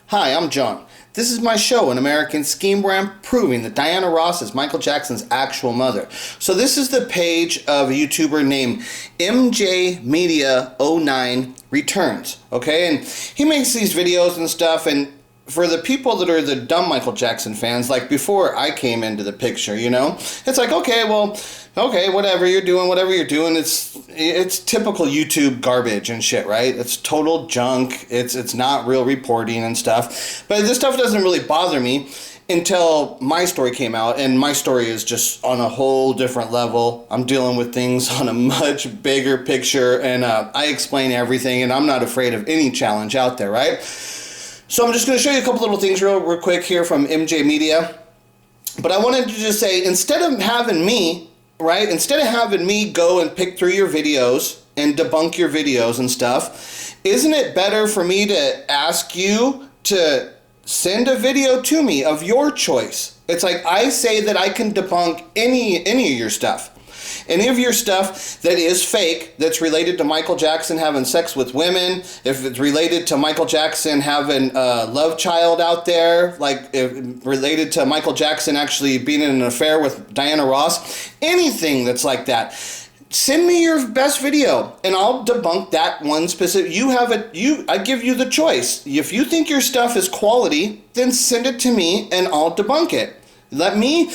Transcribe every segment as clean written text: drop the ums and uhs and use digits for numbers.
Hi, I'm John. This is my show, An American Scheme, where I'm proving that Diana Ross is Michael Jackson's actual mother. So this is the page of a YouTuber named MJMedia09 Returns, okay? And he makes these videos and stuff, and for the people that are the dumb Michael Jackson fans, like before I came into the picture, you know, it's like, okay, whatever you're doing, it's typical YouTube garbage and shit, right? It's total junk. It's not real reporting and stuff. But this stuff doesn't really bother me until my story came out, and my story is just on a whole different level. I'm dealing with things on a much bigger picture, and I explain everything, and I'm not afraid of any challenge out there, right? So I'm just going to show you a couple little things real quick here from MJ Media. But I wanted to just say, instead of having me go and pick through your videos and debunk your videos and stuff, isn't it better for me to ask you to send a video to me of your choice? It's like I say that I can debunk any of your stuff. Any of your stuff that is fake, that's related to Michael Jackson having sex with women, if it's related to Michael Jackson having a love child out there, like if related to Michael Jackson actually being in an affair with Diana Ross, anything that's like that, send me your best video and I'll debunk that one specific. I give you the choice. If you think your stuff is quality, then send it to me and I'll debunk it. Let me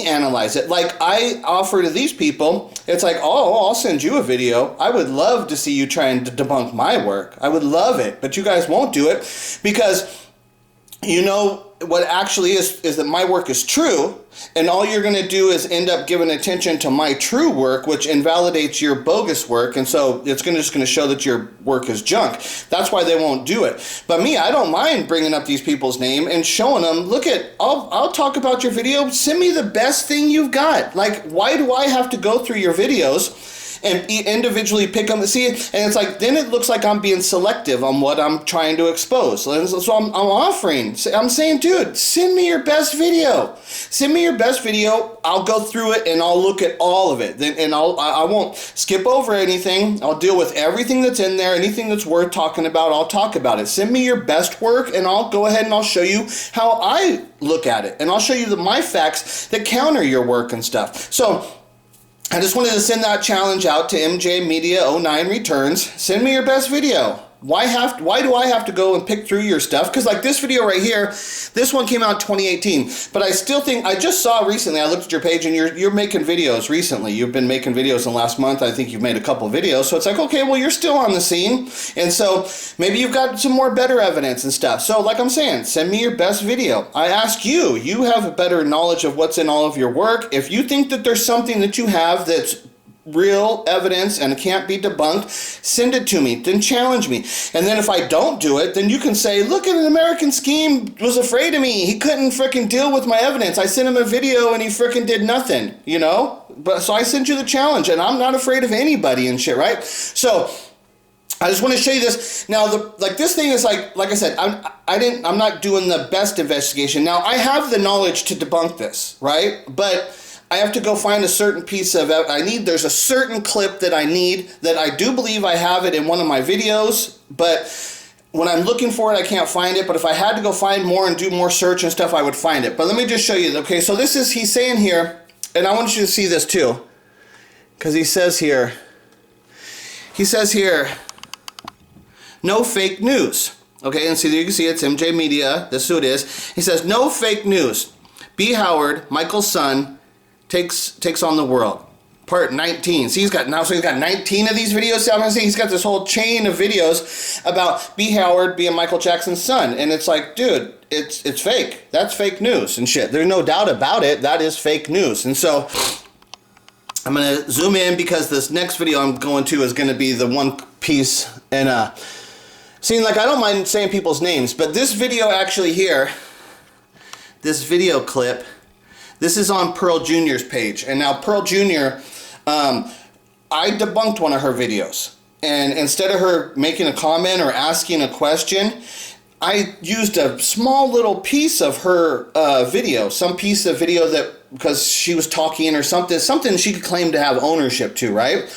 analyze it. Like I offer to these people, it's like, oh, I'll send you a video. I would love to see you trying to debunk my work. I would love it, but you guys won't do it because you know what actually is that my work is true, and all you're going to do is end up giving attention to my true work, which invalidates your bogus work, and so it's just going to show that your work is junk. That's why they won't do it. But me, I don't mind bringing up these people's name and showing them, look at, I'll talk about your video, send me the best thing you've got. Like, why do I have to go through your videos and individually pick them? See, and it's like, then it looks like I'm being selective on what I'm trying to expose. So I'm offering, I'm saying, dude, send me your best video. Send me your best video. I'll go through it and I'll look at all of it. And I won't skip over anything. I'll deal with everything that's in there. Anything that's worth talking about, I'll talk about it. Send me your best work and I'll go ahead and I'll show you how I look at it. And I'll show you my facts that counter your work and stuff. So I just wanted to send that challenge out to MJMedia09 Returns. Send me your best video. Why do I have to go and pick through your stuff? Because like this video right here, this one came out in 2018. But I still think, I just saw recently, I looked at your page and you're making videos recently. You've been making videos in the last month. I think you've made a couple videos. So it's like, okay, well, you're still on the scene. And so maybe you've got some more better evidence and stuff. So like I'm saying, send me your best video. I ask you, you have a better knowledge of what's in all of your work. If you think that there's something that you have that's real evidence and it can't be debunked, send it to me, then challenge me. And then if I don't do it, then you can say, look at An American Scheme was afraid of me. He couldn't freaking deal with my evidence. I sent him a video and he freaking did nothing, you know? But so I sent you the challenge and I'm not afraid of anybody and shit, right? So I just want to show you this. Now, this thing is like I said, I'm not doing the best investigation. Now, I have the knowledge to debunk this, right? But I have to go find a certain piece of there's a certain clip that I need that I do believe I have it in one of my videos, but when I'm looking for it, I can't find it. But if I had to go find more and do more search and stuff, I would find it. But let me just show you. Okay, so he's saying here, and I want you to see this too, because he says here, no fake news. Okay, and see, you can see it's MJ Media. This is who it is. He says, no fake news. B. Howard, Michael's son, takes on the world. Part 19. See, he's got 19 of these videos. So I'm gonna say he's got this whole chain of videos about B. Howard being Michael Jackson's son, and it's like, dude, it's fake. That's fake news and shit. There's no doubt about it. That is fake news. And so I'm gonna zoom in because this next video I'm going to is gonna be the one piece. And seeing, like, I don't mind saying people's names, but this video actually here, this video clip, this is on Pearl Jr.'s page. And now Pearl Jr., I debunked one of her videos. And instead of her making a comment or asking a question, I used a small little piece of her video. Some piece of video that, because she was talking or something she could claim to have ownership to, right?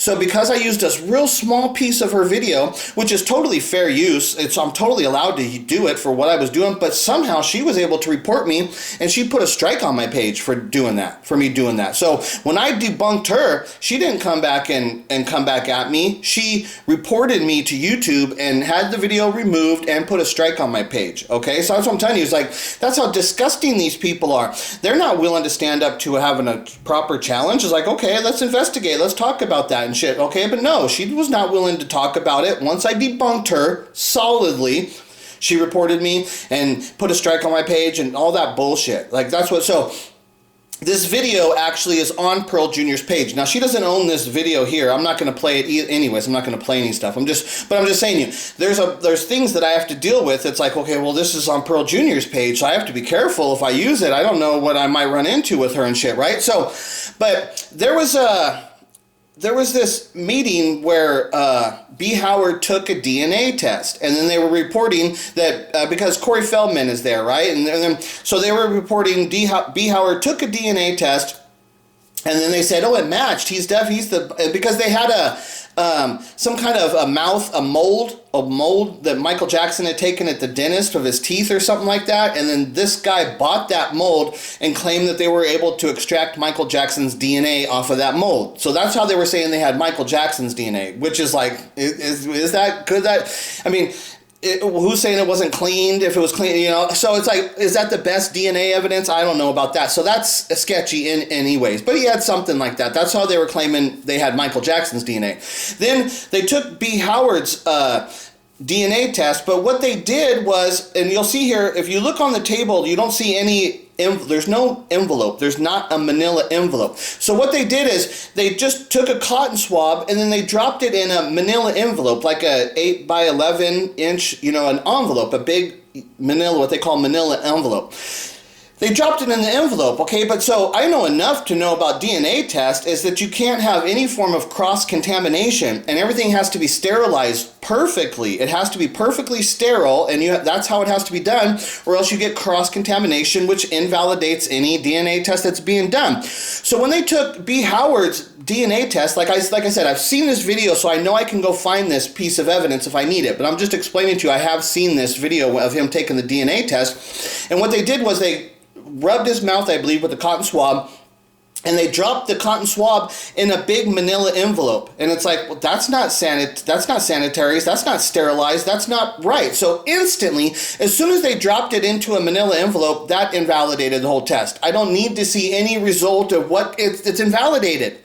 So because I used a real small piece of her video, which is totally fair use, I'm totally allowed to do it for what I was doing, but somehow she was able to report me, and she put a strike on my page for doing that, for me doing that. So when I debunked her, she didn't come back and come back at me. She reported me to YouTube and had the video removed and put a strike on my page. Okay, so that's what I'm telling you. It's like, that's how disgusting these people are. They're not willing to stand up to having a proper challenge. It's like, okay, let's investigate, let's talk about that and shit. Okay, but no, she was not willing to talk about it. Once I debunked her solidly, she reported me and put a strike on my page and all that bullshit. Like, that's what, so this video actually is on Pearl Jr.'s page. Now, she doesn't own this video here. I'm not going to play it anyways. I'm not going to play any stuff. I'm just saying you, there's things that I have to deal with. It's like, okay, well, this is on Pearl Jr.'s page, so I have to be careful if I use it. I don't know what I might run into with her and shit, right? So, but there was this meeting where B. Howard took a DNA test, and then they were reporting that because Corey Feldman is there, right? And then so they were reporting B. Howard took a DNA test, and then they said, oh, it matched. He's because they had some kind of a mold that Michael Jackson had taken at the dentist of his teeth or something like that, and then this guy bought that mold and claimed that they were able to extract Michael Jackson's DNA off of that mold. So that's how they were saying they had Michael Jackson's DNA, which is like, is that, could that, I mean, who's saying it wasn't cleaned? If it was clean, you know, so it's like, is that the best DNA evidence? I don't know about that. So that's sketchy in anyways, but he had something like that. That's how they were claiming they had Michael Jackson's DNA. Then they took B. Howard's DNA test, but what they did was, and you'll see here, if you look on the table, you don't see any, there's no envelope. There's not a manila envelope. So what they did is they just took a cotton swab and then they dropped it in a manila envelope, like a 8 by 11 inch, you know, an envelope, a big manila, what they call manila envelope. They dropped it in the envelope, okay? But so I know enough to know about DNA test is that you can't have any form of cross-contamination, and everything has to be sterilized perfectly. It has to be perfectly sterile, and that's how it has to be done, or else you get cross-contamination, which invalidates any DNA test that's being done. So when they took B. Howard's DNA test, like I said, I've seen this video, so I know I can go find this piece of evidence if I need it, but I'm just explaining to you, I have seen this video of him taking the DNA test, and what they did was they rubbed his mouth, I believe, with a cotton swab, and they dropped the cotton swab in a big manila envelope. And it's like, well, that's not sanitary, that's not sterilized, that's not right. So instantly, as soon as they dropped it into a manila envelope, that invalidated the whole test. I don't need to see any result of what it's invalidated.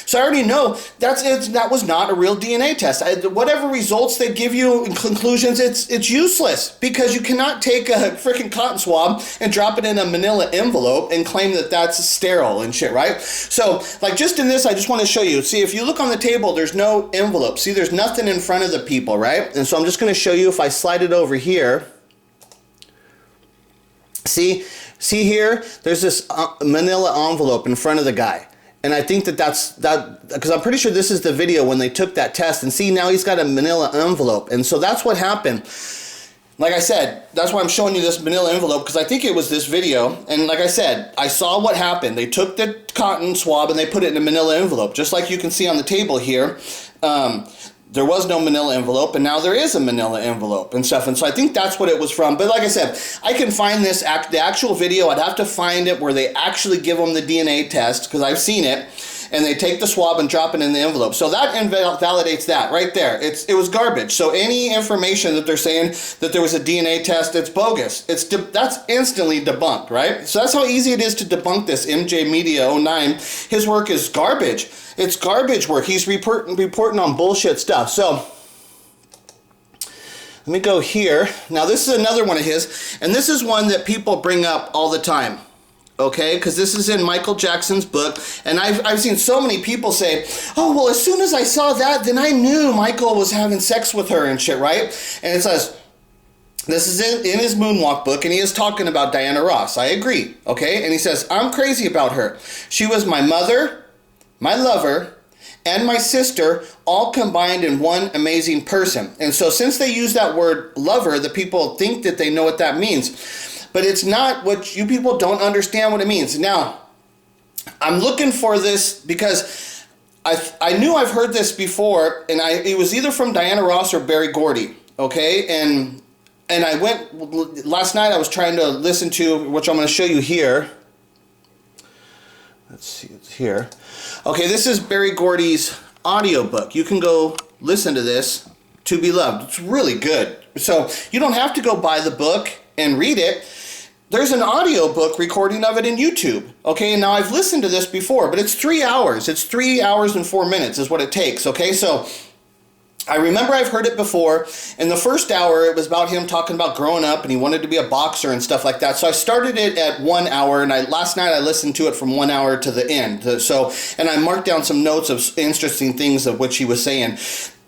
So I already know that was not a real DNA test. Whatever results they give you in conclusions, it's useless, because you cannot take a freaking cotton swab and drop it in a manila envelope and claim that that's sterile and shit, right? So, like, just in this, I just want to show you. See, if you look on the table, there's no envelope. See, there's nothing in front of the people, right? And so I'm just going to show you if I slide it over here. See here? There's this manila envelope in front of the guy. And I think that's because I'm pretty sure this is the video when they took that test. And see, now he's got a manila envelope. And so that's what happened. Like I said, that's why I'm showing you this manila envelope, because I think it was this video. And like I said, I saw what happened. They took the cotton swab and they put it in a manila envelope, just like you can see on the table here. There was no manila envelope, and now there is a manila envelope and stuff. And so I think that's what it was from. But like I said, I can find this, the actual video. I'd have to find it where they actually give them the DNA test, because I've seen it. And they take the swab and drop it in the envelope. So that invalidates that right there. It was garbage. So any information that they're saying that there was a DNA test, it's bogus. That's instantly debunked, right? So that's how easy it is to debunk this MJMedia09. His work is garbage. It's garbage work. He's reporting on bullshit stuff. So let me go here. Now this is another one of his, and this is one that people bring up all the time. Okay, because this is in Michael Jackson's book, and I've seen so many people say, oh, well, as soon as I saw that, then I knew Michael was having sex with her and shit, right? And it says, this is in his Moonwalk book, and he is talking about Diana Ross. I agree, okay? And he says, I'm crazy about her. She was my mother, my lover, and my sister, all combined in one amazing person. And so since they use that word lover, the people think that they know what that means. But it's not. What you people don't understand what it means. Now, I'm looking for this because I knew I've heard this before, and it was either from Diana Ross or Berry Gordy, okay? And I went, last night I was trying to listen to, which I'm going to show you here. Let's see, it's here. Okay, this is Berry Gordy's audiobook. You can go listen to this, To Be Loved. It's really good. So you don't have to go buy the book and read it. There's an audiobook recording of it in YouTube. Okay, now I've listened to this before, but it's 3 hours. It's 3 hours and 4 minutes is what it takes. Okay, so I remember I've heard it before. In the first hour, it was about him talking about growing up, and he wanted to be a boxer and stuff like that. So I started it at 1 hour, and last night I listened to it from 1 hour to the end. And I marked down some notes of interesting things of which he was saying.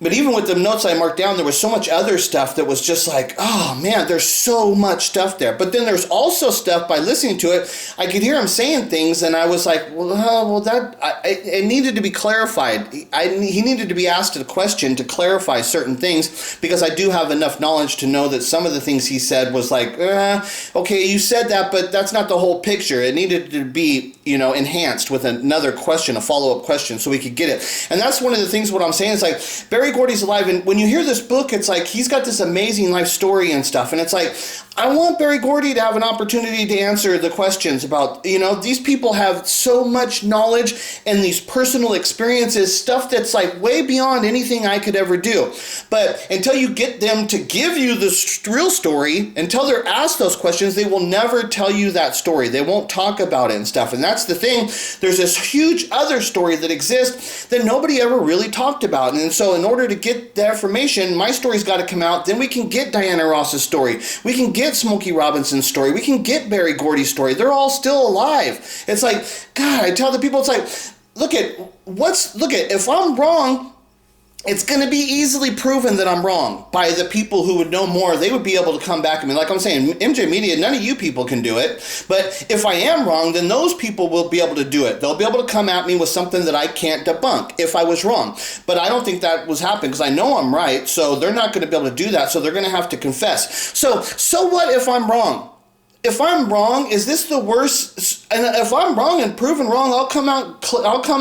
But even with the notes I marked down, there was so much other stuff that was just like, oh man, there's so much stuff there. But then there's also stuff, by listening to it, I could hear him saying things, and I was like, it needed to be clarified. He needed to be asked a question to clarify certain things, because I do have enough knowledge to know that some of the things he said was like, okay, you said that, but that's not the whole picture. It needed to be, enhanced with another question, a follow-up question, so we could get it. And that's one of the things, what I'm saying is like, Berry Gordy's alive, and when you hear this book, it's like he's got this amazing life story and stuff, and it's like, I want Berry Gordy to have an opportunity to answer the questions about, these people have so much knowledge and these personal experiences, stuff that's like way beyond anything I could ever do. But until you get them to give you the real story, until they're asked those questions, they will never tell you that story. They won't talk about it and stuff. And that's the thing. There's this huge other story that exists that nobody ever really talked about. And so in order to get the information, my story's got to come out. Then we can get Diana Ross's story. We can get Smokey Robinson's story. We can get Berry Gordy's story. They're all still alive. It's like, God, I tell the people, it's like, look at, if I'm wrong, it's going to be easily proven that I'm wrong by the people who would know more. They would be able to come back and be like, I'm saying, MJ Media, none of you people can do it. But if I am wrong, then those people will be able to do it. They'll be able to come at me with something that I can't debunk if I was wrong. But I don't think that was happening, because I know I'm right. So they're not going to be able to do that. So they're going to have to confess. So what if I'm wrong? If I'm wrong, is this the worst? And if I'm wrong and proven wrong, I'll come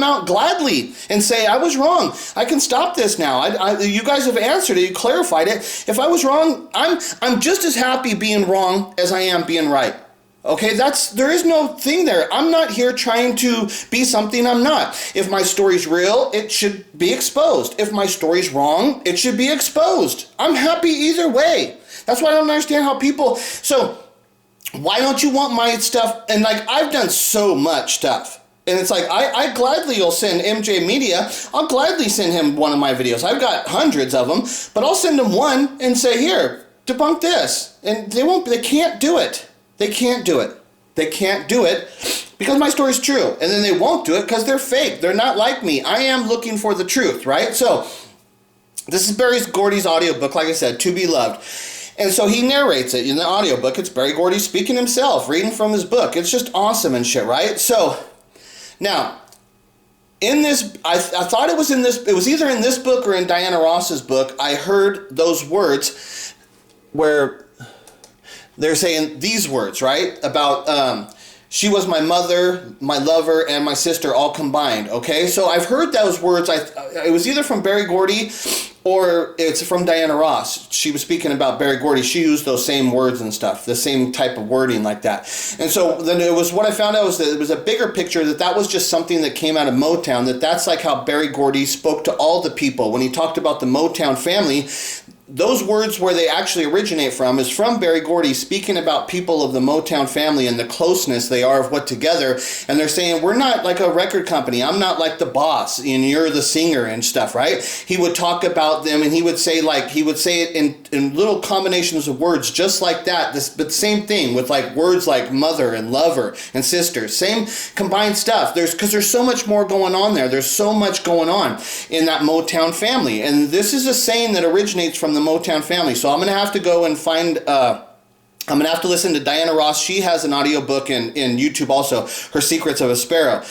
out gladly and say I was wrong. I can stop this now. You guys have answered it. You clarified it. If I was wrong, I'm just as happy being wrong as I am being right. Okay, there is no thing there. I'm not here trying to be something I'm not. If my story's real, it should be exposed. If my story's wrong, it should be exposed. I'm happy either way. That's why I don't understand how people. So why don't you want my stuff? And like, I've done so much stuff. And it's like, I gladly will send MJ Media, I'll gladly send him one of my videos. I've got hundreds of them, but I'll send him one and say, here, debunk this. And they can't do it. They can't do it. They can't do it because my story's true. And then they won't do it because they're fake. They're not like me. I am looking for the truth, right? So this is Berry Gordy's audiobook, like I said, To Be Loved. And so he narrates it in the audiobook. It's Berry Gordy speaking himself, reading from his book. It's just awesome and shit, right? So, now, in this, I thought it was either in this book or in Diana Ross's book, I heard those words where they're saying these words, right? About, she was my mother, my lover, and my sister all combined, okay? So I've heard those words. It was either from Berry Gordy or it's from Diana Ross. She was speaking about Berry Gordy. She used those same words and stuff, the same type of wording like that. And so then it was, what I found out was that it was a bigger picture, that was just something that came out of Motown, that's like how Berry Gordy spoke to all the people. When he talked about the Motown family, those words where they actually originate from is from Berry Gordy speaking about people of the Motown family and the closeness they are of what together. And they're saying, we're not like a record company. I'm not like the boss and you're the singer and stuff, right? He would talk about them and he would say it in little combinations of words just like that. But same thing with like words like mother and lover and sister. Same combined stuff. Because there's so much more going on there. There's so much going on in that Motown family. And this is a saying that originates from the Motown family. So I'm going to have to go and find, I'm going to have to listen to Diana Ross. She has an audiobook in YouTube also, Her Secrets of a Sparrow.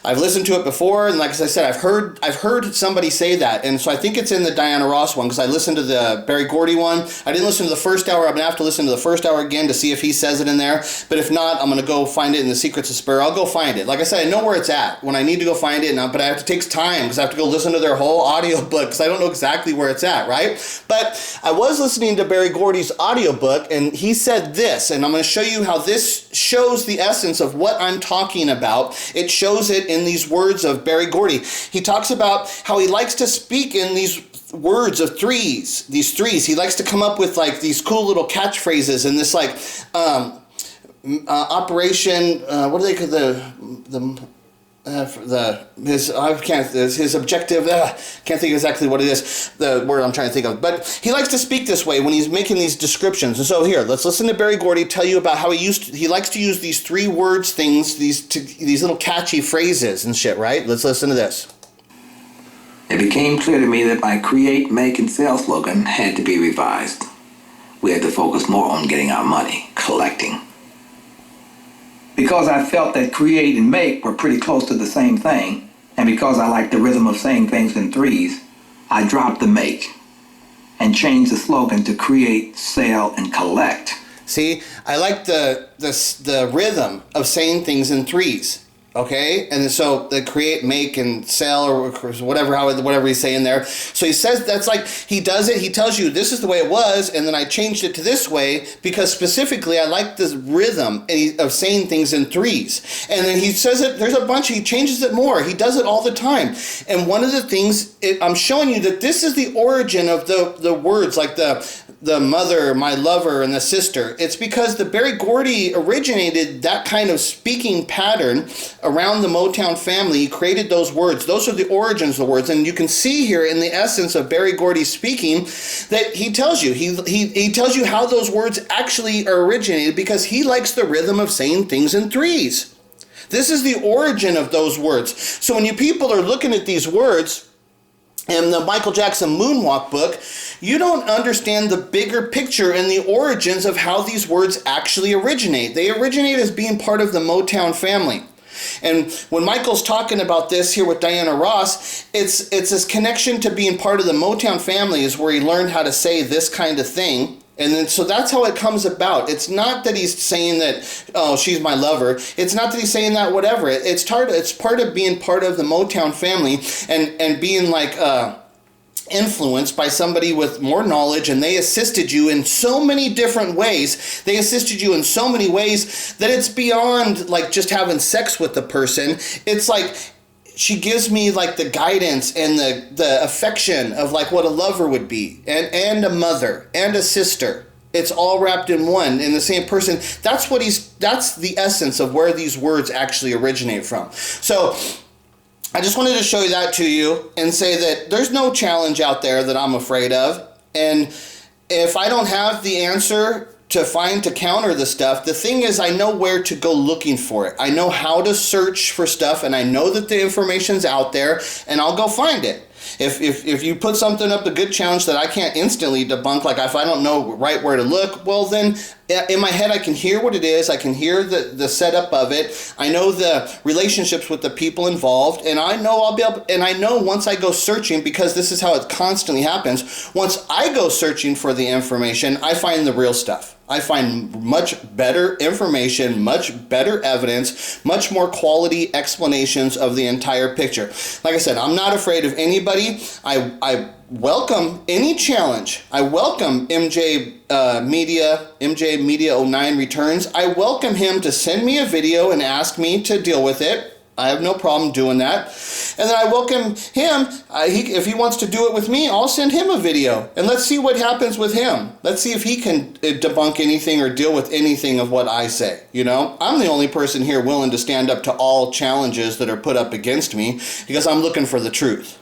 I've listened to it before, and like as I said, I've heard somebody say that, and so I think it's in the Diana Ross one, because I listened to the Berry Gordy one. I didn't listen to the first hour. I'm gonna have to listen to the first hour again to see if he says it in there. But if not, I'm gonna go find it in the Secrets of Spur. I'll go find it. Like I said, I know where it's at when I need to go find it, but I have to take time because I have to go listen to their whole audiobook because I don't know exactly where it's at, right? But I was listening to Berry Gordy's audiobook, and he said this, and I'm going to show you how this shows the essence of what I'm talking about. It shows it in these words of Berry Gordy. He talks about how he likes to speak in these words of threes, these threes. He likes to come up with like these cool little catchphrases and this like operation, what do they call his objective, can't think exactly what it is, the word I'm trying to think of, but he likes to speak this way when he's making these descriptions. And so here, let's listen to Berry Gordy tell you about how he likes to use these 3 words things, these little catchy phrases and shit, right? Let's listen to this. It became clear to me that my create, make, and sell slogan had to be revised. We had to focus more on getting our money, collecting. Because I felt that create and make were pretty close to the same thing, and because I liked the rhythm of saying things in threes, I dropped the make and changed the slogan to create, sell, and collect. See, I like the rhythm of saying things in threes. Okay, and so the create, make, and sell, or whatever he's saying there. So he says that's like he does it. He tells you this is the way it was, and then I changed it to this way because specifically I like this rhythm of saying things in threes. And then he says it. There's a bunch. He changes it more. He does it all the time. And one of the things I'm showing you that this is the origin of the words like the mother, my lover, and the sister. It's because the Berry Gordy originated that kind of speaking pattern around the Motown family. He created those words. Those are the origins of the words. And you can see here in the essence of Berry Gordy speaking that he tells you. He tells you how those words actually are originated because he likes the rhythm of saying things in threes. This is the origin of those words. So when you people are looking at these words, in the Michael Jackson Moonwalk book, you don't understand the bigger picture and the origins of how these words actually originate. They originate as being part of the Motown family. And when Michael's talking about this here with Diana Ross, it's this connection to being part of the Motown family is where he learned how to say this kind of thing. And then, so that's how it comes about. It's not that he's saying that, oh, she's my lover. It's not that he's saying that, whatever. It's part of being part of the Motown family and being like influenced by somebody with more knowledge, and they assisted you in so many different ways. They assisted you in so many ways that it's beyond like just having sex with the person. It's like, she gives me like the guidance and the affection of like what a lover would be, and a mother and a sister. It's all wrapped in one, in the same person. That's the essence of where these words actually originate from. So I just wanted to show you that to you and say that there's no challenge out there that I'm afraid of. And if I don't have the answer to counter the stuff, the thing is I know where to go looking for it. I know how to search for stuff, and I know that the information's out there, and I'll go find it. If you put something up, a good challenge that I can't instantly debunk, like if I don't know right where to look, well then in my head I can hear what it is, I can hear the setup of it, I know the relationships with the people involved, and I know I'll be able, and I know once I go searching, because this is how it constantly happens, once I go searching for the information, I find the real stuff. I find much better information, much better evidence, much more quality explanations of the entire picture. Like I said, I'm not afraid of anybody. I welcome any challenge. I welcome MJMedia09 Returns. I welcome him to send me a video and ask me to deal with it. I have no problem doing that. And then I welcome him. If he wants to do it with me, I'll send him a video. And let's see what happens with him. Let's see if he can debunk anything or deal with anything of what I say. You know, I'm the only person here willing to stand up to all challenges that are put up against me because I'm looking for the truth.